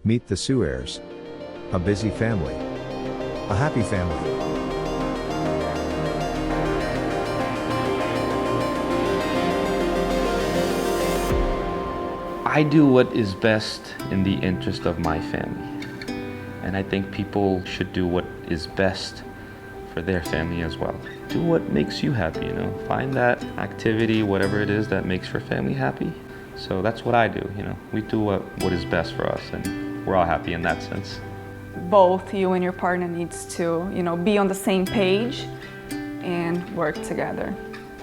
Meet the Soares. A busy family. A happy family. I do what is best in the interest of my family. And I think people should do what is best for their family as well. Do what makes you happy, Find that activity, whatever it is that makes your family happy. So that's what I do, We do what is best for us, and we're all happy in that sense. Both you and your partner needs to, be on the same page and work together.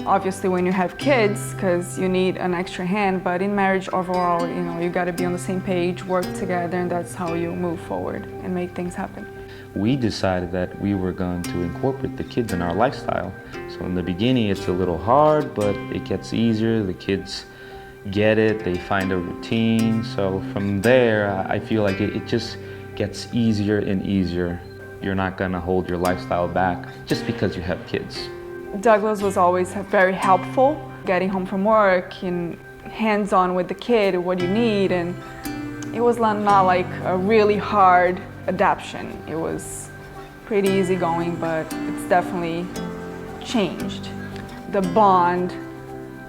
Obviously when you have kids, because you need an extra hand, but in marriage overall, you got to be on the same page, work together, and that's how you move forward and make things happen. We decided that we were going to incorporate the kids in our lifestyle. So in the beginning it's a little hard, but it gets easier. The kids get it, they find a routine. So from there, I feel like it just gets easier and easier. You're not gonna hold your lifestyle back just because you have kids. Douglas was always very helpful, getting home from work and hands-on with the kid, what you need, and it was not like a really hard adaptation. It was pretty easygoing, but it's definitely changed. The bond,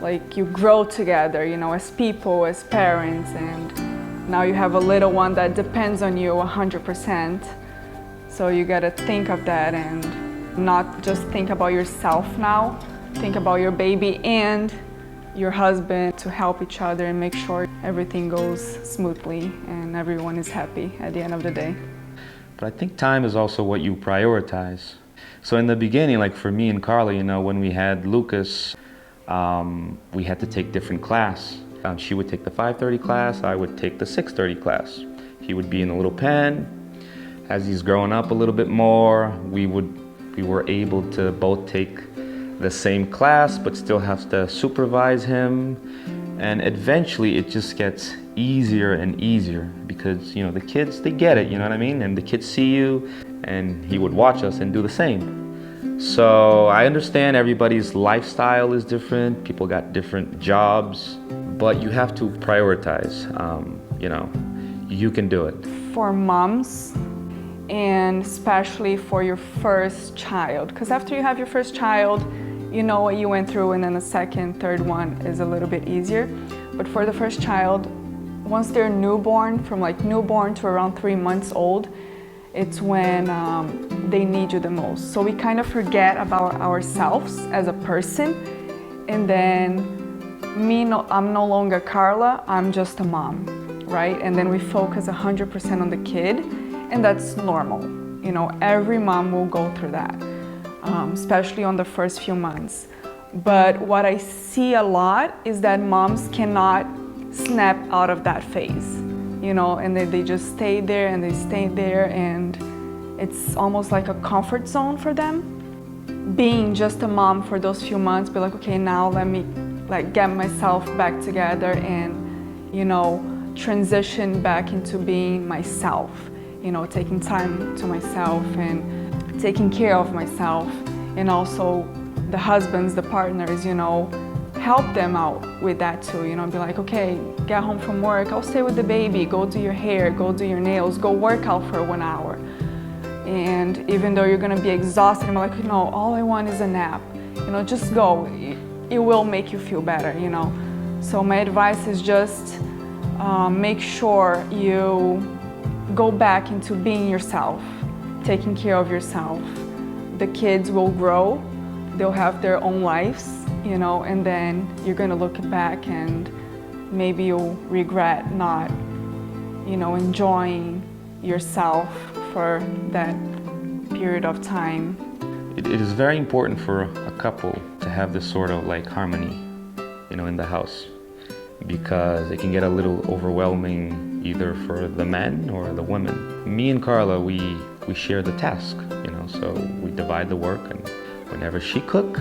like you grow together, as people, as parents, and now you have a little one that depends on you 100%. So you gotta think of that and not just think about yourself now, think about your baby and your husband to help each other and make sure everything goes smoothly and everyone is happy at the end of the day. But I think time is also what you prioritize. So in the beginning, like for me and Carla, when we had Lucas, we had to take different class. She would take the 5:30 class, I would take the 6:30 class. He would be in a little pen. As he's growing up a little bit more, we were able to both take the same class but still have to supervise him. And eventually it just gets easier and easier because the kids, they get it, and the kids see you, and he would watch us and do the same. So I understand everybody's lifestyle is different, people got different jobs, but you have to prioritize. You can do it. For moms, and especially for your first child, because after you have your first child, you know what you went through, and then the second, third one is a little bit easier. But for the first child, once they're newborn, from like newborn to around 3 months old, it's when they need you the most. So we kind of forget about ourselves as a person, and then I'm no longer Carla, I'm just a mom, right? And then we focus 100% on the kid, and that's normal. Every mom will go through that, especially on the first few months. But what I see a lot is that moms cannot snap out of that phase, and they just stay there and they stay there, and it's almost like a comfort zone for them. Being just a mom for those few months, be like, okay, now let me get myself back together and, transition back into being myself. Taking time to myself and taking care of myself, and also the husbands, the partners, help them out with that too, be like, okay, get home from work, I'll stay with the baby, go do your hair, go do your nails, go work out for 1 hour. And even though you're gonna be exhausted, I'm like, no, all I want is a nap, just go, it will make you feel better, So my advice is just make sure you go back into being yourself, taking care of yourself. The kids will grow, they'll have their own lives, and then you're gonna look back and maybe you'll regret not, enjoying yourself for that period of time. It is very important for a couple to have this sort of harmony, in the house, because it can get a little overwhelming either for the men or the women. Me and Carla, we share the task, so we divide the work, and whenever she cook,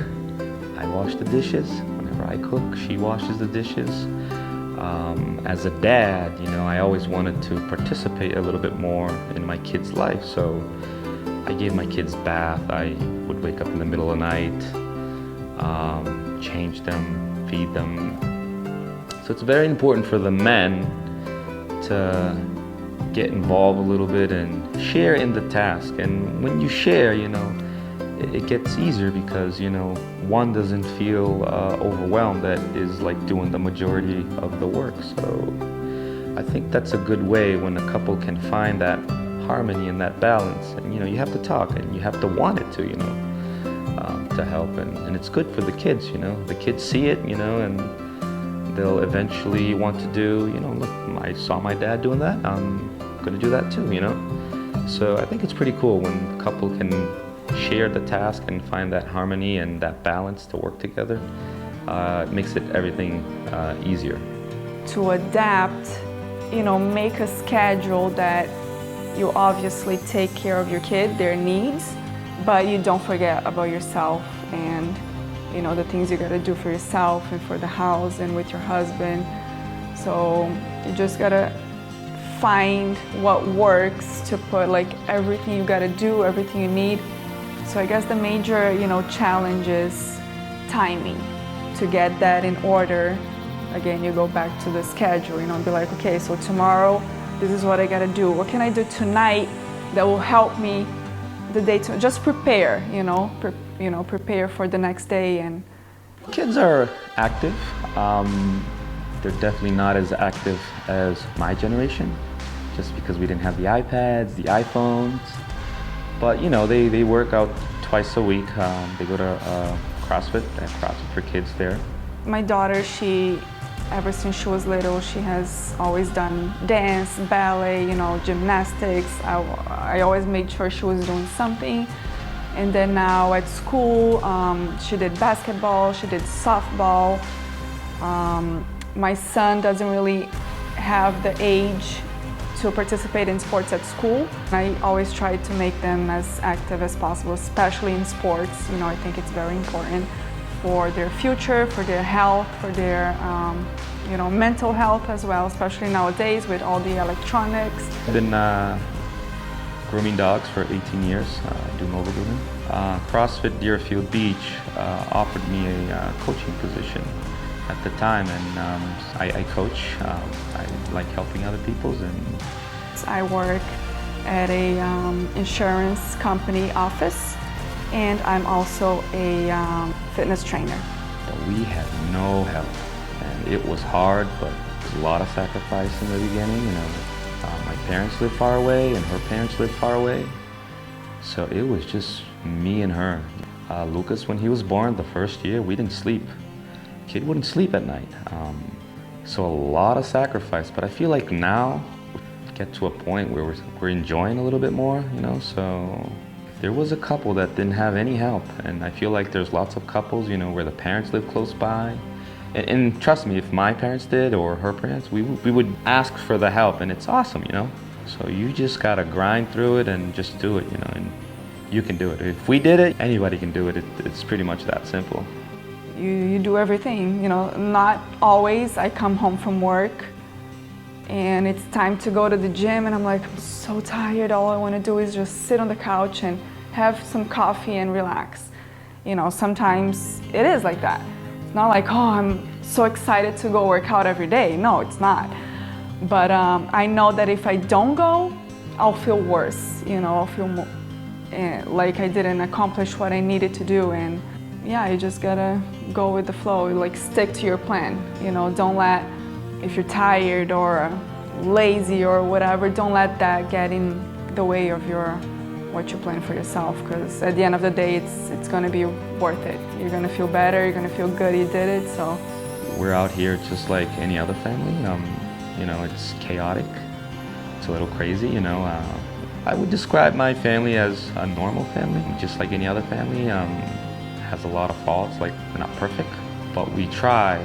I wash the dishes. Whenever I cook, she washes the dishes. As a dad, I always wanted to participate a little bit more in my kids' life, so I gave my kids bath. I would wake up in the middle of the night, change them, feed them. So it's very important for the men to get involved a little bit and share in the task. And when you share, it gets easier because, one doesn't feel overwhelmed that is like doing the majority of the work. So I think that's a good way when a couple can find that harmony and that balance. And, you have to talk and you have to want it to help. And it's good for the kids, The kids see it, and they'll eventually want to do, look, I saw my dad doing that, I'm gonna do that too, So I think it's pretty cool when a couple can share the task and find that harmony and that balance to work together. It makes everything easier. To adapt, make a schedule that you obviously take care of your kid, their needs, but you don't forget about yourself and the things you gotta do for yourself and for the house and with your husband. So you just gotta find what works to put like everything you gotta do, everything you need. So I guess the major, challenge is timing. To get that in order, again, you go back to the schedule, be like, okay, so tomorrow, this is what I gotta do. What can I do tonight that will help me the day to just prepare, prepare for the next day. And kids are active. They're definitely not as active as my generation, just because we didn't have the iPads, the iPhones. But they work out twice a week. They go to CrossFit, CrossFit for kids there. My daughter, ever since she was little, she has always done dance, ballet, gymnastics. I always made sure she was doing something. And then now at school, she did basketball, she did softball. My son doesn't really have the age to participate in sports at school. I always try to make them as active as possible, especially in sports. I think it's very important for their future, for their health, for their mental health as well, especially nowadays with all the electronics. I've been grooming dogs for 18 years, doing over grooming. CrossFit Deerfield Beach offered me a coaching position at the time, and I coach. I like helping other people. And I work at a insurance company office, and I'm also a fitness trainer. We had no help, and it was hard, but it was a lot of sacrifice in the beginning. My parents lived far away, and her parents lived far away, so it was just me and her. Lucas, when he was born, the first year, we didn't sleep. Kid wouldn't sleep at night. So a lot of sacrifice, but I feel like now we get to a point where we're enjoying a little bit more, so there was a couple that didn't have any help, and I feel like there's lots of couples, where the parents live close by. And trust me, if my parents did or her parents, we would ask for the help, and it's awesome, So you just gotta grind through it and just do it, and you can do it. If we did it, anybody can do it. It's pretty much that simple. You do everything, not always. I come home from work and it's time to go to the gym and I'm like, I'm so tired. All I want to do is just sit on the couch and have some coffee and relax. Sometimes it is like that. It's not like, oh, I'm so excited to go work out every day. No, it's not. But I know that if I don't go, I'll feel worse. I'll feel more, like I didn't accomplish what I needed to do. And yeah, you just gotta go with the flow, like stick to your plan. Don't let, if you're tired or lazy or whatever, don't let that get in the way of what you plan for yourself, because at the end of the day, it's gonna be worth it. You're gonna feel better, you're gonna feel good you did it, so. We're out here just like any other family. It's chaotic, it's a little crazy, I would describe my family as a normal family, just like any other family. Has a lot of faults, like we're not perfect, but we try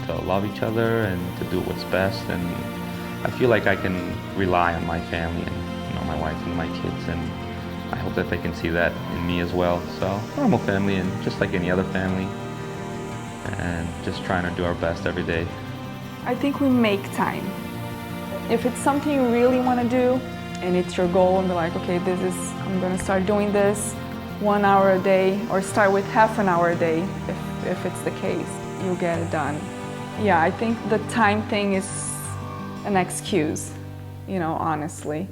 to love each other and to do what's best. And I feel like I can rely on my family and my wife and my kids, and I hope that they can see that in me as well. So normal family, and just like any other family, and just trying to do our best every day. I think we make time. If it's something you really want to do and it's your goal, and be like, okay, I'm gonna start doing this 1 hour a day, or start with half an hour a day, if it's the case, you'll get it done. Yeah, I think the time thing is an excuse. you know, honestly.